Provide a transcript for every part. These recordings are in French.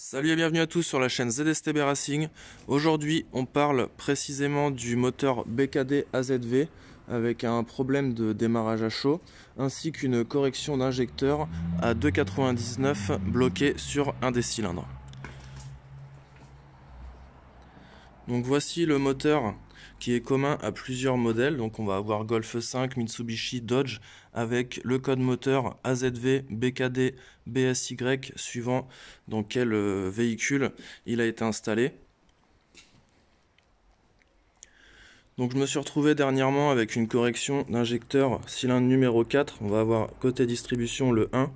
Salut et bienvenue à tous sur la chaîne ZSTB Racing. Aujourd'hui, on parle précisément du moteur BKD AZV avec un problème de démarrage à chaud ainsi qu'une correction d'injecteur à 2,99 bloqué sur un des cylindres. Donc voici le moteur qui est commun à plusieurs modèles. Donc on va avoir Golf 5, Mitsubishi, Dodge avec le code moteur AZV, BKD, BSY suivant dans quel véhicule il a été installé. Donc je me suis retrouvé dernièrement avec une correction d'injecteur cylindre numéro 4. On va avoir côté distribution le 1.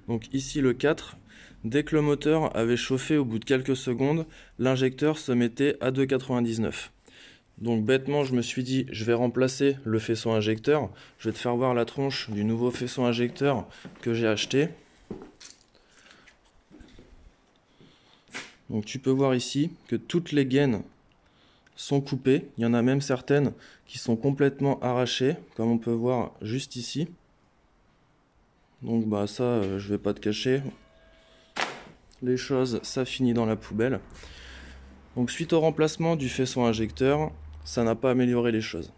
Donc ici le 4. Dès que le moteur avait chauffé au bout de quelques secondes, l'injecteur se mettait à 2,99. Donc bêtement, je me suis dit, je vais remplacer le faisceau injecteur. Je vais te faire voir la tronche du nouveau faisceau injecteur que j'ai acheté. Donc tu peux voir ici que toutes les gaines sont coupées. Il y en a même certaines qui sont complètement arrachées, comme on peut voir juste ici. Donc bah ça, je vais pas te cacher. Les choses, ça finit dans la poubelle. Donc suite au remplacement du faisceau injecteur, ça n'a pas amélioré les choses.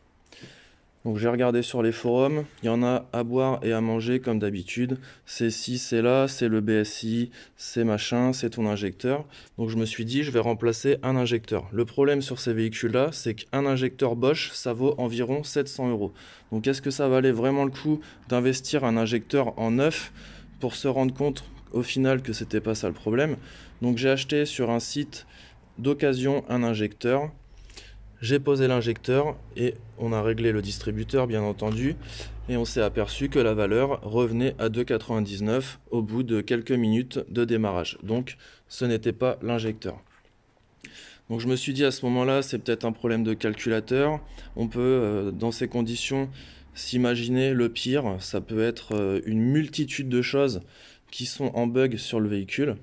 Donc j'ai regardé sur les forums, il y en a à boire et à manger comme d'habitude. C'est ci, c'est là, c'est le BSI, c'est machin, c'est ton injecteur. Donc je me suis dit, je vais remplacer un injecteur. Le problème sur ces véhicules-là, c'est qu'un injecteur Bosch, ça vaut environ 700 €. Donc est-ce que ça valait vraiment le coup d'investir un injecteur en neuf pour se rendre compte au final que c'était pas ça le problème? Donc j'ai acheté sur un site d'occasion un injecteur. J'ai posé l'injecteur et on a réglé le distributeur bien entendu et on s'est aperçu que la valeur revenait à 2,99 au bout de quelques minutes de démarrage. Donc ce n'était pas l'injecteur. Donc je me suis dit à ce moment-là, c'est peut-être un problème de calculateur. On peut dans ces conditions s'imaginer le pire. Ça peut être une multitude de choses qui sont en bug sur le véhicule.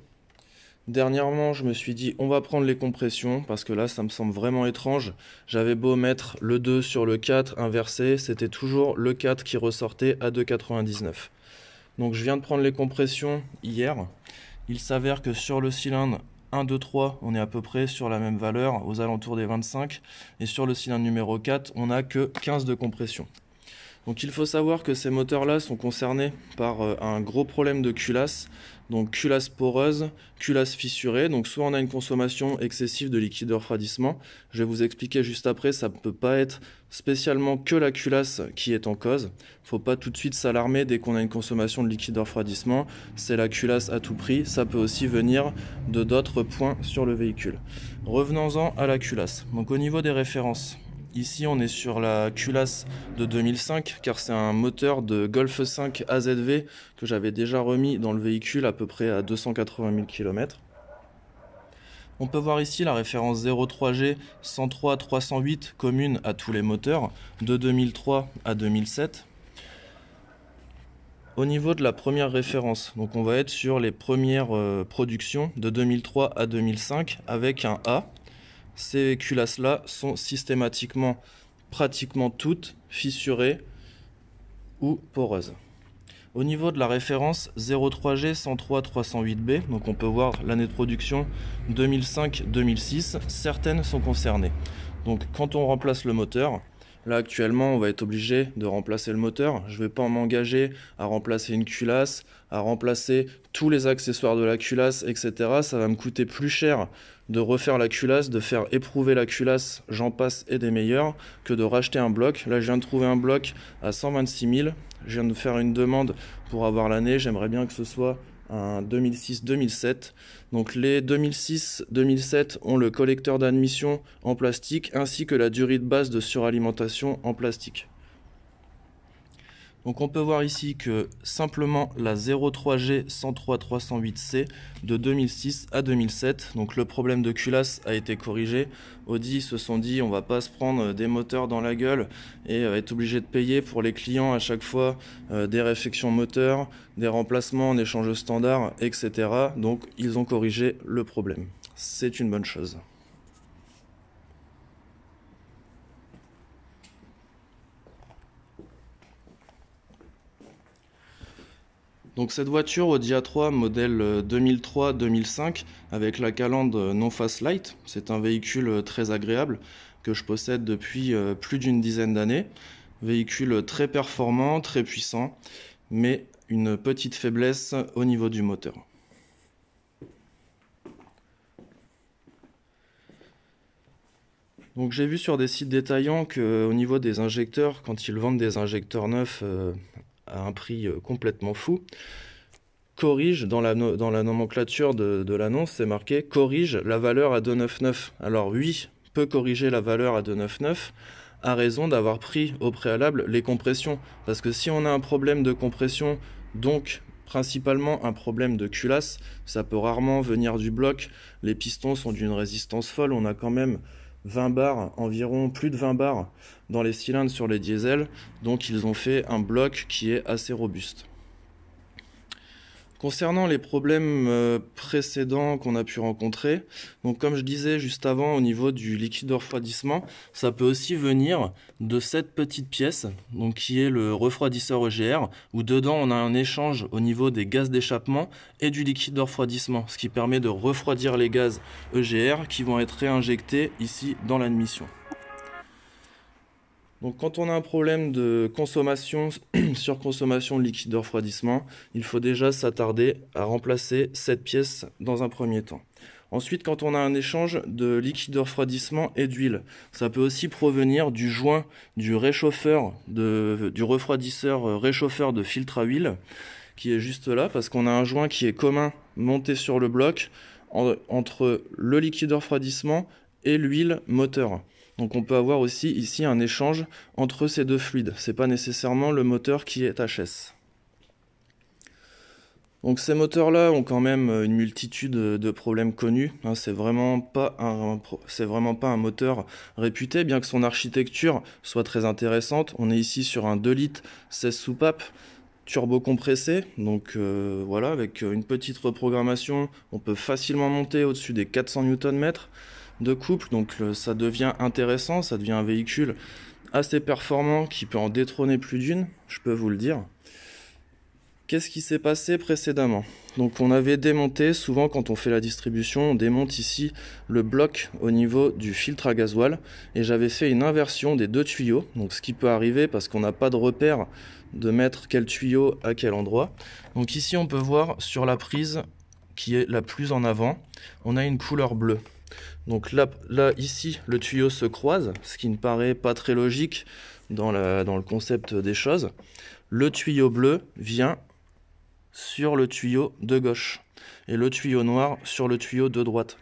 Dernièrement, je me suis dit, on va prendre les compressions, parce que là, ça me semble vraiment étrange. J'avais beau mettre le 2 sur le 4 inversé, c'était toujours le 4 qui ressortait à 2,99. Donc je viens de prendre les compressions hier. Il s'avère que sur le cylindre 1, 2, 3, on est à peu près sur la même valeur, aux alentours des 25. Et sur le cylindre numéro 4, on n'a que 15 de compression. Donc il faut savoir que ces moteurs-là sont concernés par un gros problème de culasse, donc culasse poreuse, culasse fissurée. Donc soit on a une consommation excessive de liquide de refroidissement, je vais vous expliquer juste après, ça ne peut pas être spécialement que la culasse qui est en cause. Il ne faut pas tout de suite s'alarmer dès qu'on a une consommation de liquide de refroidissement, c'est la culasse à tout prix, ça peut aussi venir de d'autres points sur le véhicule. Revenons-en à la culasse. Donc au niveau des références, ici, on est sur la culasse de 2005, car c'est un moteur de Golf 5 AZV que j'avais déjà remis dans le véhicule à peu près à 280 000 km. On peut voir ici la référence 03G 103 308 commune à tous les moteurs de 2003 à 2007. Au niveau de la première référence, donc on va être sur les premières productions de 2003 à 2005 avec un A. Ces culasses-là sont systématiquement, pratiquement toutes fissurées ou poreuses. Au niveau de la référence 03G 103 308B, donc on peut voir l'année de production 2005-2006, certaines sont concernées. Donc quand on remplace le moteur, là actuellement on va être obligé de remplacer le moteur. Je ne vais pas m'engager à remplacer une culasse, à remplacer tous les accessoires de la culasse, etc. Ça va me coûter plus cher de refaire la culasse, de faire éprouver la culasse, j'en passe et des meilleurs, que de racheter un bloc. Là je viens de trouver un bloc à 126 000. Je viens de faire une demande pour avoir l'année. J'aimerais bien que ce soit un 2006-2007. Donc les 2006-2007 ont le collecteur d'admission en plastique ainsi que la durée de base de suralimentation en plastique. Donc on peut voir ici que simplement la 03G 103 308C de 2006 à 2007, donc le problème de culasse a été corrigé. Audi se sont dit on va pas se prendre des moteurs dans la gueule et être obligé de payer pour les clients à chaque fois des réfections moteurs, des remplacements en échange standard, etc. Donc ils ont corrigé le problème. C'est une bonne chose. Donc cette voiture Audi A3 modèle 2003-2005 avec la calandre non Fast Light, c'est un véhicule très agréable que je possède depuis plus d'une dizaine d'années. Véhicule très performant, très puissant, mais une petite faiblesse au niveau du moteur. Donc j'ai vu sur des sites détaillants qu'au niveau des injecteurs, quand ils vendent des injecteurs neufs à un prix complètement fou, corrige, dans la nomenclature de l'annonce, c'est marqué « corrige la valeur à 299 ». Alors oui, peut corriger la valeur à 299 à raison d'avoir pris au préalable les compressions. Parce que si on a un problème de compression, donc principalement un problème de culasse, ça peut rarement venir du bloc. Les pistons sont d'une résistance folle, on a quand même 20 bars, environ plus de 20 bars dans les cylindres sur les diesels, donc ils ont fait un bloc qui est assez robuste. Concernant les problèmes précédents qu'on a pu rencontrer, donc comme je disais juste avant au niveau du liquide de refroidissement, ça peut aussi venir de cette petite pièce, donc qui est le refroidisseur EGR, où dedans on a un échange au niveau des gaz d'échappement et du liquide de refroidissement, ce qui permet de refroidir les gaz EGR qui vont être réinjectés ici dans l'admission. Donc quand on a un problème de consommation, surconsommation de liquide de refroidissement, il faut déjà s'attarder à remplacer cette pièce dans un premier temps. Ensuite, quand on a un échange de liquide de refroidissement et d'huile, ça peut aussi provenir du joint du réchauffeur, du refroidisseur réchauffeur de filtre à huile, qui est juste là, parce qu'on a un joint qui est commun monté sur le bloc entre le liquide de refroidissement et l'huile moteur. Donc on peut avoir aussi ici un échange entre ces deux fluides. C'est pas nécessairement le moteur qui est HS. Donc ces moteurs-là ont quand même une multitude de problèmes connus. C'est vraiment pas un moteur réputé, bien que son architecture soit très intéressante. On est ici sur un 2 litres 16 soupapes turbo compressé. Donc voilà, avec une petite reprogrammation, on peut facilement monter au-dessus des 400 Nm de couple, donc ça devient intéressant, ça devient un véhicule assez performant qui peut en détrôner plus d'une, je peux vous le dire. Qu'est-ce qui s'est passé précédemment? Donc on avait démonté, souvent quand on fait la distribution, on démonte ici le bloc au niveau du filtre à gasoil, et j'avais fait une inversion des deux tuyaux, donc ce qui peut arriver parce qu'on n'a pas de repère de mettre quel tuyau à quel endroit. Donc ici on peut voir sur la prise qui est la plus en avant, on a une couleur bleue. Donc là, ici, le tuyau se croise, ce qui ne paraît pas très logique dans le concept des choses. Le tuyau bleu vient sur le tuyau de gauche et le tuyau noir sur le tuyau de droite.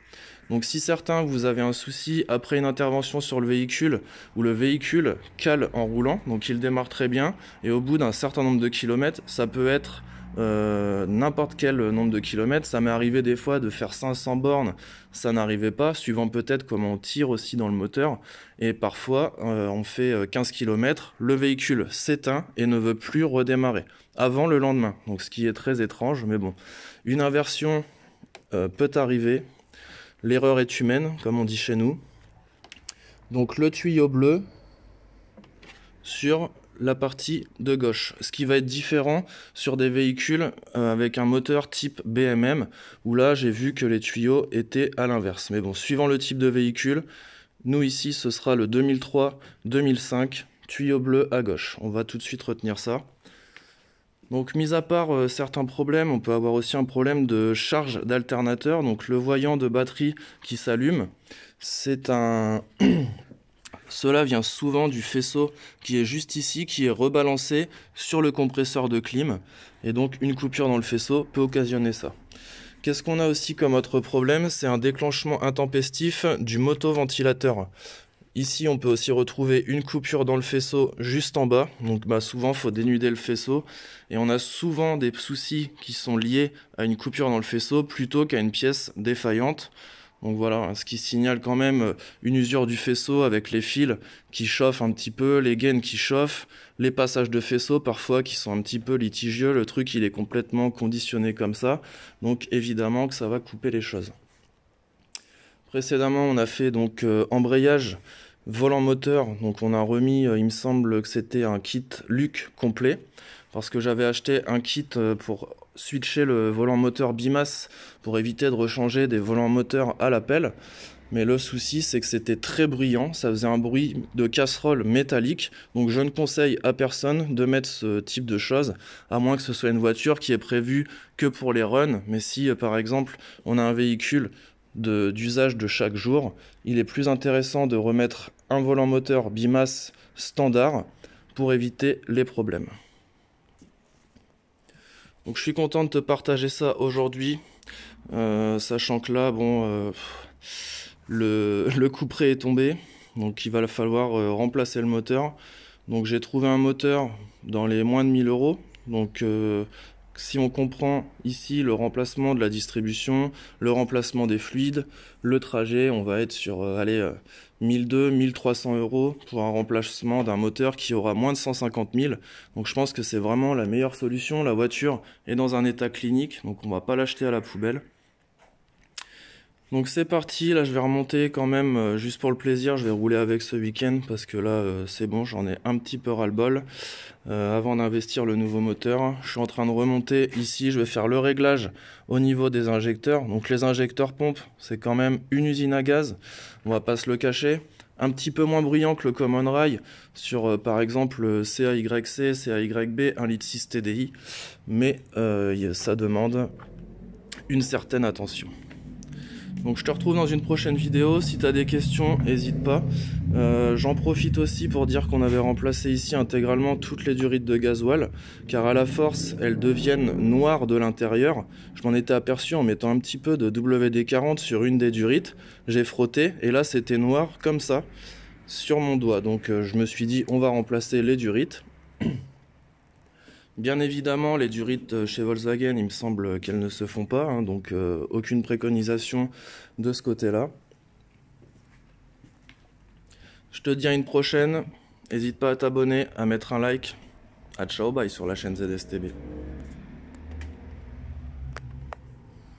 Donc si certains, vous avez un souci après une intervention sur le véhicule où le véhicule cale en roulant, donc il démarre très bien, et au bout d'un certain nombre de kilomètres, ça peut être n'importe quel nombre de kilomètres. Ça m'est arrivé des fois de faire 500 bornes, ça n'arrivait pas, suivant peut-être comment on tire aussi dans le moteur, et parfois on fait 15 km, le véhicule s'éteint et ne veut plus redémarrer avant le lendemain, donc ce qui est très étrange, mais bon, une inversion peut arriver, l'erreur est humaine comme on dit chez nous. Donc le tuyau bleu sur la partie de gauche, ce qui va être différent sur des véhicules avec un moteur type BMM, où là j'ai vu que les tuyaux étaient à l'inverse. Mais bon, suivant le type de véhicule, nous ici ce sera le 2003-2005, tuyau bleu à gauche. On va tout de suite retenir ça. Donc mis à part certains problèmes, on peut avoir aussi un problème de charge d'alternateur, donc le voyant de batterie qui s'allume, c'est un... Cela vient souvent du faisceau qui est juste ici, qui est rebalancé sur le compresseur de clim. Et donc une coupure dans le faisceau peut occasionner ça. Qu'est-ce qu'on a aussi comme autre problème? C'est un déclenchement intempestif du motoventilateur. Ici, on peut aussi retrouver une coupure dans le faisceau juste en bas. Donc souvent, il faut dénuder le faisceau. Et on a souvent des soucis qui sont liés à une coupure dans le faisceau plutôt qu'à une pièce défaillante. Donc voilà, ce qui signale quand même une usure du faisceau avec les fils qui chauffent un petit peu, les gaines qui chauffent, les passages de faisceau parfois qui sont un petit peu litigieux, le truc il est complètement conditionné comme ça, donc évidemment que ça va couper les choses. Précédemment on a fait donc embrayage, volant moteur, donc on a remis, il me semble que c'était un kit Luc complet, parce que j'avais acheté un kit pour switcher le volant moteur bimasse pour éviter de rechanger des volants moteurs à la pelle. Mais le souci, c'est que c'était très bruyant, ça faisait un bruit de casserole métallique, donc je ne conseille à personne de mettre ce type de choses, à moins que ce soit une voiture qui est prévue que pour les runs. Mais si par exemple on a un véhicule d'usage de chaque jour, il est plus intéressant de remettre un volant moteur bimasse standard pour éviter les problèmes. Donc je suis content de te partager ça aujourd'hui, sachant que là, bon, le couperet est tombé, donc il va falloir remplacer le moteur. Donc j'ai trouvé un moteur dans les moins de 1000 euros. Donc si on comprend ici le remplacement de la distribution, le remplacement des fluides, le trajet, on va être sur 1200-1300 euros pour un remplacement d'un moteur qui aura moins de 150 000. Donc je pense que c'est vraiment la meilleure solution. La voiture est dans un état clinique, donc on va pas l'acheter à la poubelle. Donc c'est parti, là je vais remonter quand même, juste pour le plaisir, je vais rouler avec ce week-end parce que là c'est bon, j'en ai un petit peu ras-le-bol avant d'investir le nouveau moteur. Je suis en train de remonter ici, je vais faire le réglage au niveau des injecteurs. Donc les injecteurs pompes, c'est quand même une usine à gaz, on va pas se le cacher. Un petit peu moins bruyant que le Common Rail sur par exemple CAYC, CAYB, 1,6 litre TDI, mais ça demande une certaine attention. Donc je te retrouve dans une prochaine vidéo, si tu as des questions, n'hésite pas. J'en profite aussi pour dire qu'on avait remplacé ici intégralement toutes les durites de gasoil, car à la force, elles deviennent noires de l'intérieur. Je m'en étais aperçu en mettant un petit peu de WD-40 sur une des durites. J'ai frotté, et là c'était noir comme ça, sur mon doigt. Donc je me suis dit, on va remplacer les durites. Bien évidemment, les durites chez Volkswagen, il me semble qu'elles ne se font pas, hein, donc aucune préconisation de ce côté-là. Je te dis à une prochaine, n'hésite pas à t'abonner, à mettre un like. À ciao, bye sur la chaîne ZSTB.